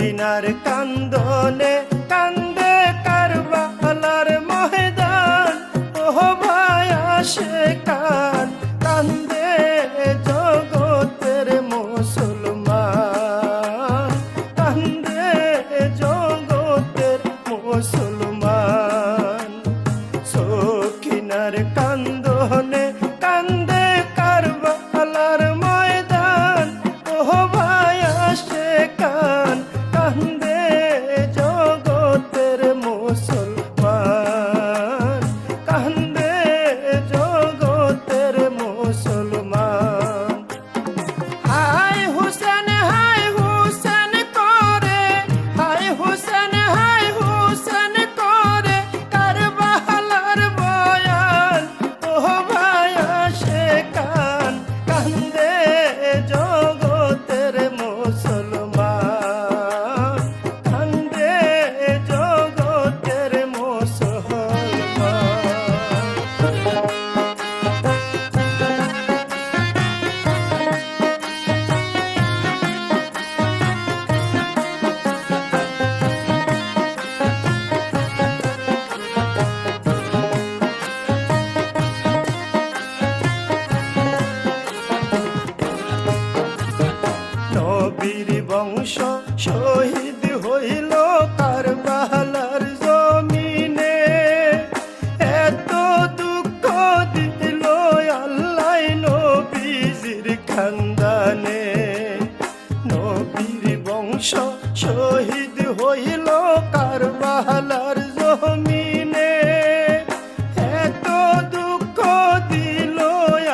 কিনার কান্দনে কান্দে কারবালার ময়দান, ও ভাই আসে কান কান্দে জগতের মুসলমান, কান্দে জগতের মুসলমান। সখিনার কান্দনে কান্দে কারবালার ময়দান, ও ভাই আসে কান কান্দে জগতের মুসলমান, কান্দে জগতের মুসলমান। হায় হুসেন করে, হায় হুসেন করে কারবালার বয়ান, ও ভাই আসে কান কান্দে জগতের মুসলমান, কান্দে জগতের মুসলমান। নবীর বংশ শহীদ হইল কারবালার জমিনে, এত দুঃখ দিল আল্লাহ নবীজির খানদানে। নবীর বংশ শহীদ হইল কারবালার জমিনে, এত দুঃখ দিল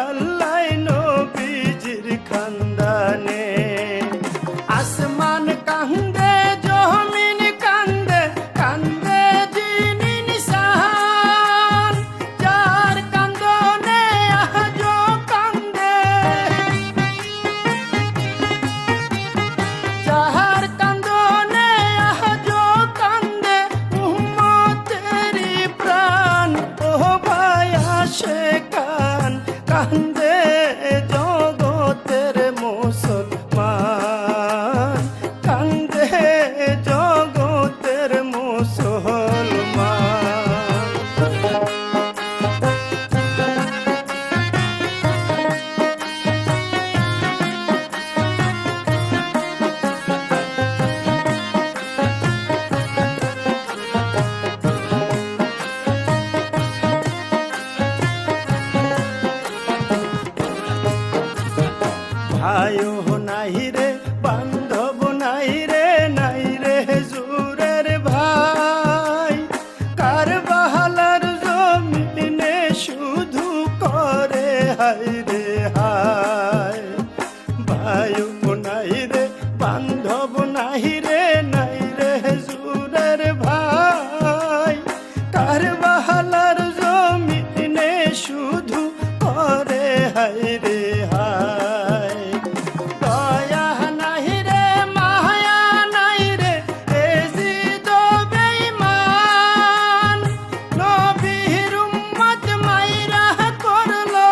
আল্লাহ নবীজির খানদানে। আসমান কান্দে জমিন কান্দে, কান্দে জিন ইনসান, যার কান্দনে আজও কান্দে, যার কান্দনে আজও কান্দে উম্মতেরি প্রাণ, ও ভাই আসে কান কান্দে জগতের মুসলমান, কান্দে জগতের মুসলমান। ভাইও নাই রে বান্ধব নাই রে, নাই রে জুরের ভাই, কারবালার জমিনে শুধু করে হায় রে হায়। ভাইও নাই রে বান্ধব নাই রে, নাই রে জুরের ভাই, কারবালার জমিনে শুধু করে হায় রে হায়। দয়া নাই রে মায়া নাই রে এ জিদ বেঈমান, নবীর উম্মত মাইরা করলো,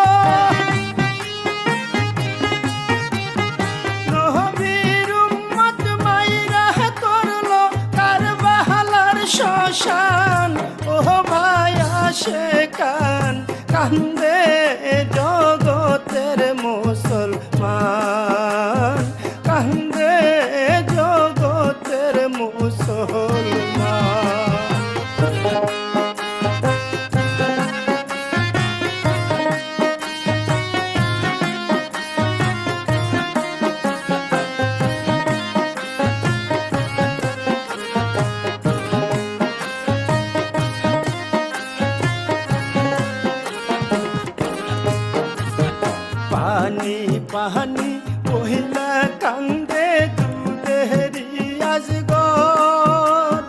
নবীর উম্মত মাইরা করলো কারবালার শ্মশান, ও ভাই আসে কান কান্দে জগতের মুসলমান, কান্দে জগতের মুসলমান। পানি পানি মহিলা কান্দে দুধেরি আজগর,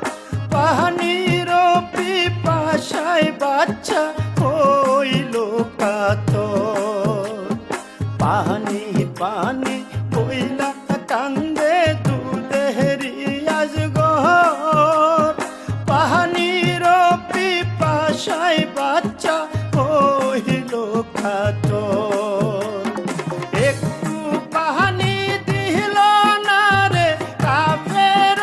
পানির পিপাসায় বাচ্চা হইল কাতর। পানি পানি মহিলা কান্দে দুধেরি আজগর, পানির পিপাসায় বাচ্চা হইল কাতর। একটু পানি দিল না রে কাফের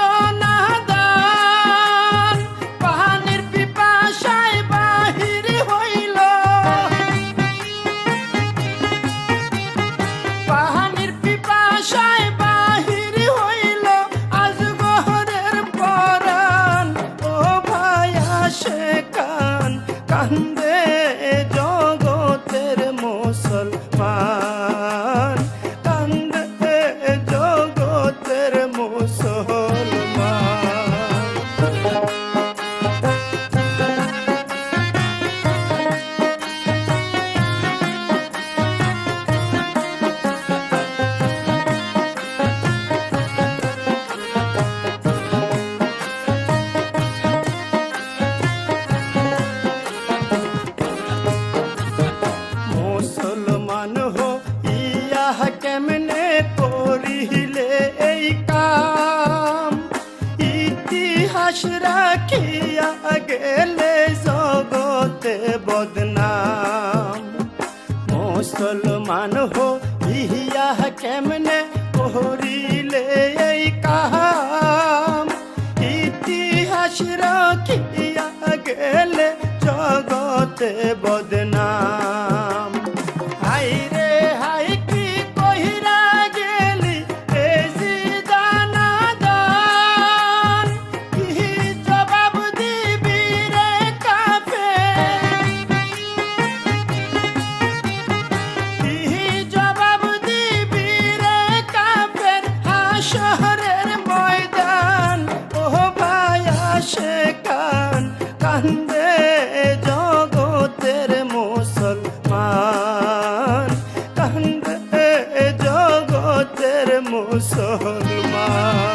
ইতিহাস রাখিয়া গেলে জগতে বদনাম। মুসলমান হইয়া কেমনে করিলে এই কাম, ইতিহাস রাখিয়া গেলে জগতে বদনাম। হাই রে হাই কি কহিরা গেলি এ জিদানা দান, কি জবাব দিবি রে কাফের, কি জবাব দিবি রে কাফের হাশরের ময়দান। ও ভাই আশিকান কান্দে জগতের মুসলমান, কান্দে জগতের মুসলমান।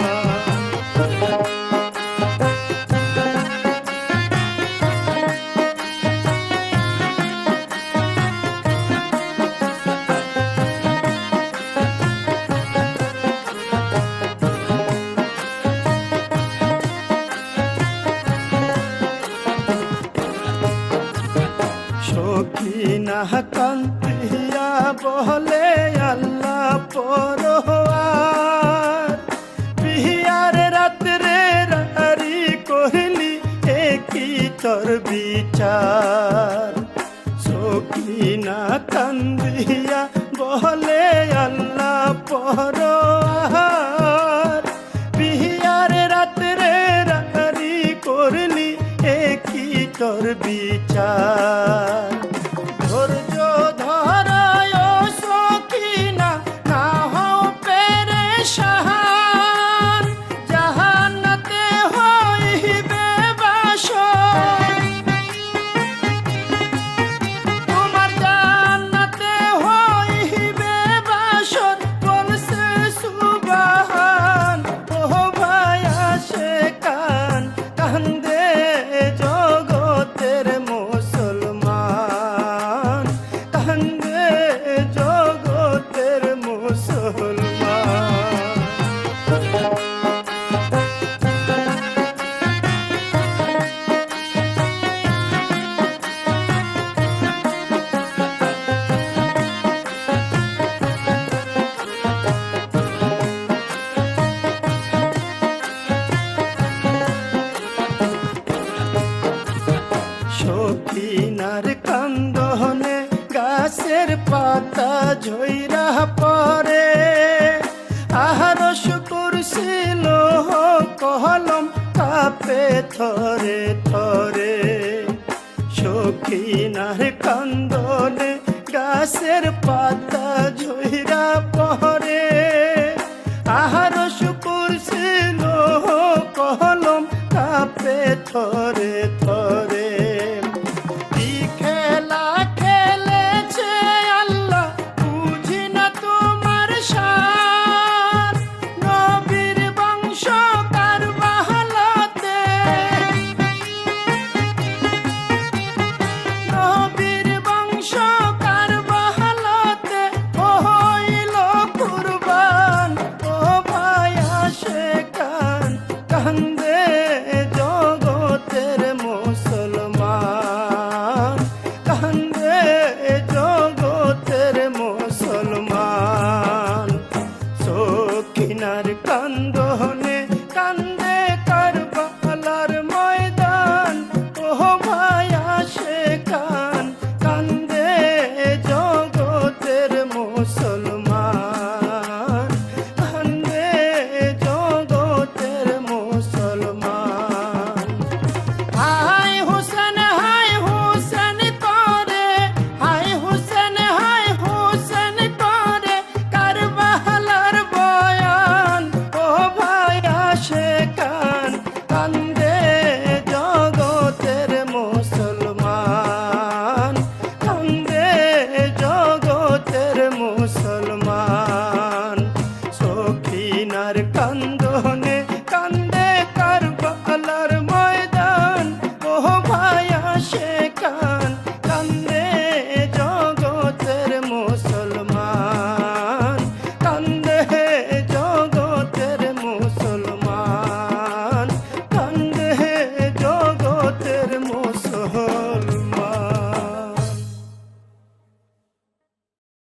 সখিনা কান্দিয়া বলে আল্লাহ পরোয়ার, বিয়ার রাত্রে রারি কহিলি একই তোর বিচার। সখিনা কান্দিয়া বলে আল্লাহ পরোয়ার, বিয়ার রাত্রে রারি করলি একই তোর বিচার। ধৈর্য ধরায় সখিনা না হও পেরেশান, জাহান্নাতে হইবে বাসর, তোমার জান্নাতে হইবে বাসর বলছে সুবহান। ও ভাই আশিকান কান্দে জগতের মুসলমান, কান্দে জগতের মুসলমান। সখিনার কান্দনে গাছের পাতা ঝইরা পরে, আরশ কুরসিল কলম কাঁপে থরে থরে। সখিনার কান্দনে গাছের পাতা ঝইরা পরে, আরশ কুরসিল কলম কাঁপে থরে থরে। কি খেলা খেলেছে আল্লাহ বুঝি না তোমার শান, নবীর বংশ কারবালাতে, নবীর বংশ কারবালাতে হইল কুরবান। ও ভাই আশিকান কান্দে জগতের মুসলমান, কান্দে জগতের মুসলমান। সখিনার কান্দনে কান্দে কারবালার ময়দান। ও ভাই আশিকান কান্দে জগতের মুসলমান, কান্দে জগতের মুসলমান। হায় হুসেন করে, হায় হুসেন করে কারবালার বয়ান। ও ভাই আশিকান কান্দে জগতের মুসলমান, কান্দে জগতের মুসলমান। সখিনার কান্দনে কান্দে কারবালার ময়দান। ও ভাই আশিকান